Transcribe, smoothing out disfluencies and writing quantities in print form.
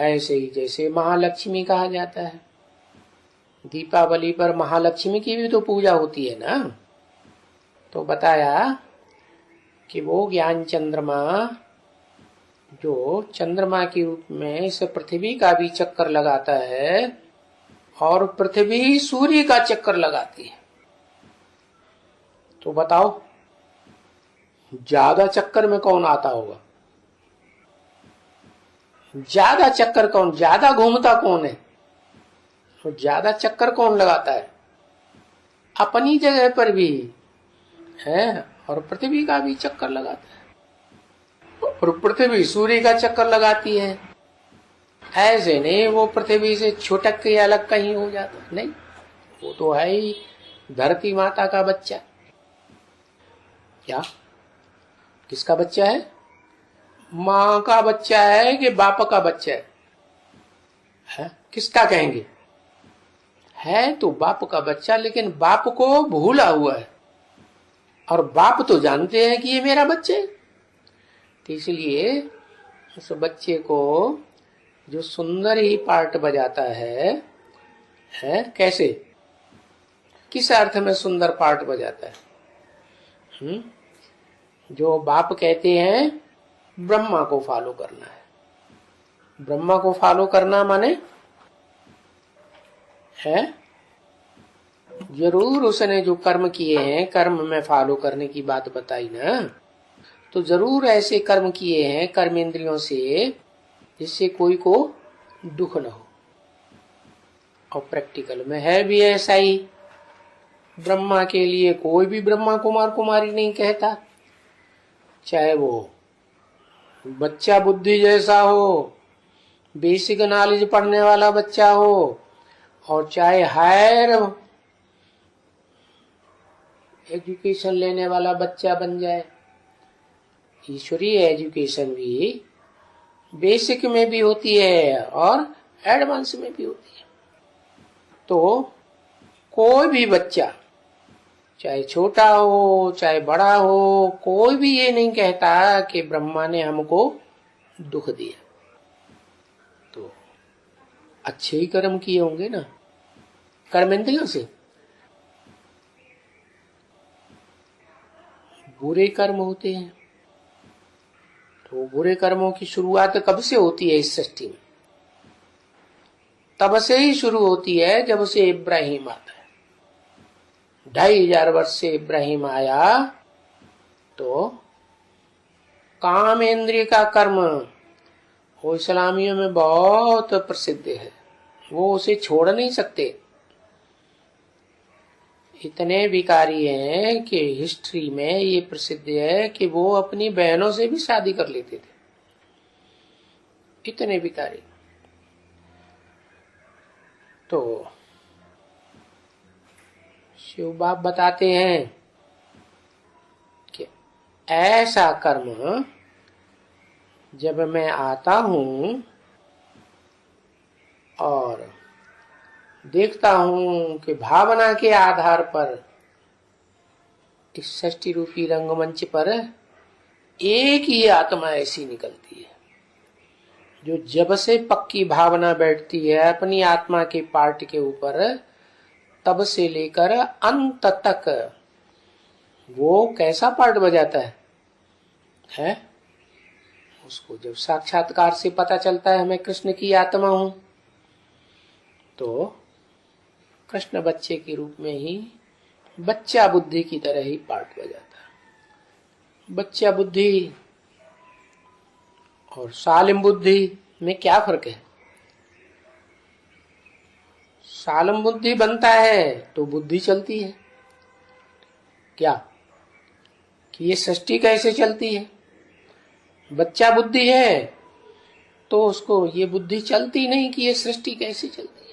ऐसे ही जैसे महालक्ष्मी कहा जाता है, दीपावली पर महालक्ष्मी की भी तो पूजा होती है ना। तो बताया कि वो ज्ञान चंद्रमा जो चंद्रमा के रूप में इस पृथ्वी का भी चक्कर लगाता है और पृथ्वी सूर्य का चक्कर लगाती है। तो बताओ ज्यादा चक्कर में कौन आता होगा? ज्यादा चक्कर कौन, ज्यादा घूमता कौन है? तो ज्यादा चक्कर कौन लगाता है? अपनी जगह पर भी है और पृथ्वी का भी चक्कर लगाता है। और पृथ्वी सूर्य का चक्कर लगाती है। ऐसे नहीं वो पृथ्वी से छुटक के अलग कहीं हो जाता, नहीं, वो तो है ही धरती माता का बच्चा। क्या किसका बच्चा है? माँ का बच्चा है कि बाप का बच्चा है? किसका कहेंगे? है तो बाप का बच्चा, लेकिन बाप को भूला हुआ है और बाप तो जानते हैं कि ये मेरा बच्चा है। तो इसलिए उस बच्चे को जो सुंदर ही पार्ट बजाता है कैसे, किस अर्थ में सुंदर पार्ट बजाता है? जो बाप कहते हैं ब्रह्मा को फॉलो करना है। ब्रह्मा को फॉलो करना माने है जरूर उसने जो कर्म किए हैं, कर्म में फॉलो करने की बात बताई ना, तो जरूर ऐसे कर्म किए हैं कर्म इंद्रियों से जिससे कोई को दुख न हो। और प्रैक्टिकल में है भी ऐसा ही। ब्रह्मा के लिए कोई भी ब्रह्मा कुमार कुमारी नहीं कहता, चाहे वो बच्चा बुद्धि जैसा हो, बेसिक नॉलेज पढ़ने वाला बच्चा हो, और चाहे हायर एजुकेशन लेने वाला बच्चा बन जाए। ईश्वरीय एजुकेशन भी बेसिक में भी होती है और एडवांस में भी होती है। तो कोई भी बच्चा चाहे छोटा हो चाहे बड़ा हो, कोई भी ये नहीं कहता कि ब्रह्मा ने हमको दुख दिया। तो अच्छे ही कर्म किए होंगे ना कर्मेंद्रियों से। बुरे कर्म होते हैं तो बुरे कर्मों की शुरुआत कब से होती है इस सृष्टि में? तब से ही शुरू होती है जब से इब्राहिम आता है। 2500 वर्ष से इब्राहिम आया तो काम इंद्रिय का कर्म वो इस्लामियों में बहुत प्रसिद्ध है, वो उसे छोड़ नहीं सकते। इतने विकारी हैं कि हिस्ट्री में ये प्रसिद्ध है कि वो अपनी बहनों से भी शादी कर लेते थे, इतने विकारी। तो शिव बाप बताते हैं कि ऐसा कर्म जब मैं आता हूं और देखता हूं कि भावना के आधार पर इस सृष्टि रूपी रंगमंच पर एक ही आत्मा ऐसी निकलती है जो जब से पक्की भावना बैठती है अपनी आत्मा के पार्ट के ऊपर, तब से लेकर अंत तक वो कैसा पार्ट बजाता है? उसको जब साक्षात्कार से पता चलता है मैं कृष्ण की आत्मा हूं, तो कृष्ण बच्चे के रूप में ही बच्चा बुद्धि की तरह ही पार्ट बजाता है। बच्चा बुद्धि और सालिम बुद्धि में क्या फर्क है? सालिम बुद्धि बनता है तो बुद्धि चलती है। क्या कि ये सृष्टि कैसे चलती है? बच्चा बुद्धि है तो उसको ये बुद्धि चलती नहीं कि ये सृष्टि कैसे चलती है।